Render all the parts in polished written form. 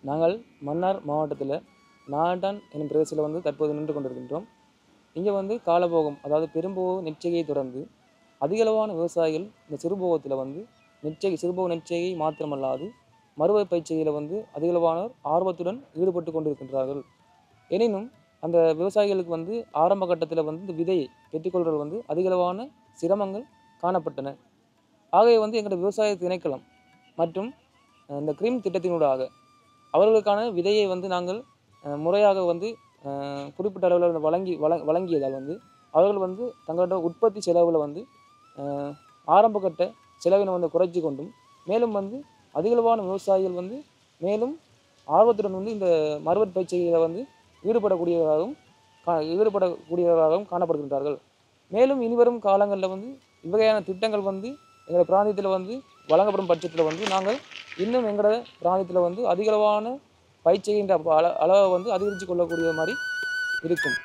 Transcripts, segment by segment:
நாங்கள் மன்னார் மாவட்டத்தில் நாடான் எனும் பிரதேசத்தில் வந்து தற்போது நின்று கொண்டிருக்கின்றோம். இங்கே வந்து காலபோகம், அதாவது பெரும்போக நெற்செய்கையை தொடர்ந்து அதிகளவான விவசாயிகள் இந்த சிறுபோகத்தில் வந்து சிறுபோக நெற்செய்கை மாத்திரமல்லாது மறுவை பயிற்சியில் வந்து அதிகளவானோர் ஆர்வத்துடன் ஈடுபட்டு கொண்டிருக்கின்றார்கள். எனினும் அந்த விவசாயிகளுக்கு வந்து ஆரம்ப கட்டத்தில் வந்து இந்த விதையை பெற்றுக்கொள்வது வந்து அதிகளவான சிரமங்கள் காணப்பட்டன. ஆகவே வந்து எங்களோட விவசாய திணைக்களம் மற்றும் இந்த கிரீம் திட்டத்தினூடாக அவர்களுக்கான விதையை வந்து நாங்கள் முறையாக வந்து குறிப்பிட்ட அளவில் வழங்கியதால் வந்து அவர்கள் வந்து தங்களோட உற்பத்தி செலவில் வந்து ஆரம்ப கட்ட செலவினை வந்து குறைச்சி கொண்டும், மேலும் வந்து அதிகளவான விவசாயிகள் வந்து மேலும் ஆர்வத்துடன் வந்து இந்த மறுவற் பயிற்சிகளை வந்து ஈடுபடக்கூடியவராகவும் காணப்படுகின்றார்கள். மேலும் இனிவரும் காலங்களில் வந்து இவ்வகையான திட்டங்கள் வந்து எங்கள் பிராந்தியத்தில் வந்து வழங்கப்படும் பட்சத்தில் வந்து நாங்கள் இன்னும் எங்களோட பிராந்தியத்தில் வந்து அதிகளவான பயிற்சிகின்ற அளவை வந்து அதிகரித்து கொள்ளக்கூடிய மாதிரி இருக்கும்.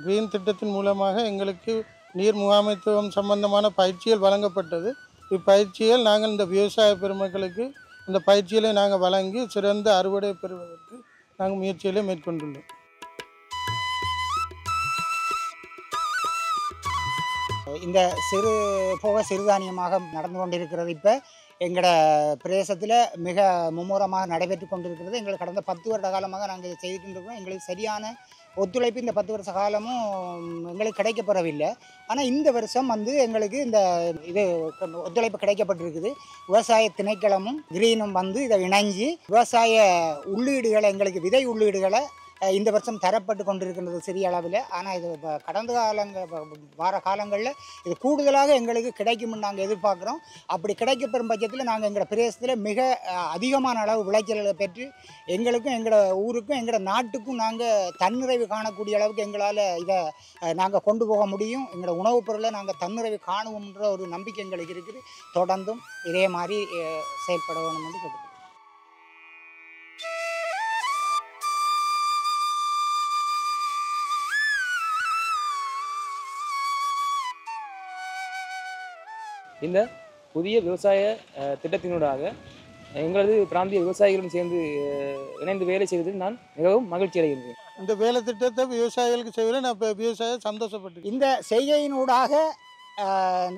கிரீன் திட்டத்தின் மூலமாக எங்களுக்கு நீர் முகாமைத்துவம் சம்பந்தமான பயிற்சிகள் வழங்கப்பட்டது. இப்பயிற்சிகள் நாங்கள் இந்த விவசாய பெருமக்களுக்கு அந்த பயிற்சிகளை நாங்கள் வழங்கி சிறந்த அறுவடை பெறுவதற்கு நாங்கள் முயற்சிகளை மேற்கொண்டுள்ளோம். இந்த சிறுதானியமாக நடந்து கொண்டிருக்கிறது. இப்போ எங்களோட பிரதேசத்தில் மிக மும்முரமாக நடைபெற்று கொண்டிருக்கிறது. எங்களுக்கு கடந்த 10 வருட காலமாக நாங்கள் இதை செய்துகின்றிருக்கோம். எங்களுக்கு சரியான ஒத்துழைப்பு இந்த 10 வருஷ காலமும் எங்களுக்கு கிடைக்கப்பெறவில்லை. ஆனால் இந்த வருஷம் வந்து எங்களுக்கு இந்த ஒத்துழைப்பு கிடைக்கப்பட்டிருக்குது. விவசாய திணைக்களமும் கிரீனும் வந்து இதை இணைஞ்சி விவசாய உள்ளீடுகளை, எங்களுக்கு விதை உள்ளீடுகளை இந்த வருஷம் தரப்பட்டு கொண்டிருக்கின்றது சிறிய அளவில். ஆனால் இது கடந்த வார காலங்களில் இது கூடுதலாக எங்களுக்கு கிடைக்கும்னு நாங்கள் எதிர்பார்க்குறோம். அப்படி கிடைக்கப்பெறும் பட்சத்தில் நாங்கள் எங்களோட பிரதேசத்தில் மிக அதிகமான அளவு விளைச்சல்களை பெற்று எங்களுக்கும் எங்களோட ஊருக்கும் எங்களோட நாட்டுக்கும் நாங்கள் தன்னிறைவு காணக்கூடிய அளவுக்கு எங்களால் இதை நாங்கள் கொண்டு போக முடியும். எங்களோட உணவுப் பொருளை நாங்கள் தன்னிறைவு காணுவோம்ன்ற ஒரு நம்பிக்கை எங்களுக்கு இருக்குது. தொடர்ந்தும் இதே மாதிரி செயல்பட வேணும் என்று கேட்டுக்கிறோம். இந்த புதிய விவசாய திட்டத்தினூடாக எங்களது பிராந்திய விவசாயிகளும் சேர்ந்து இணைந்து வேலை செய்வதில் நான் மிகவும் மகிழ்ச்சி அடைகின்றேன். இந்த வேலை திட்டத்தை விவசாயிகளுக்கு செய்வதில் நான் இப்போ விவசாயம் சந்தோஷப்பட்டு இந்த செய்கையினூடாக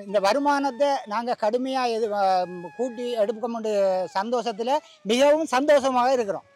இந்த வருமானத்தை நாங்கள் கடுமையாக கூட்டி எடுக்க முடிய சந்தோஷத்தில் மிகவும் சந்தோஷமாக இருக்கிறோம்.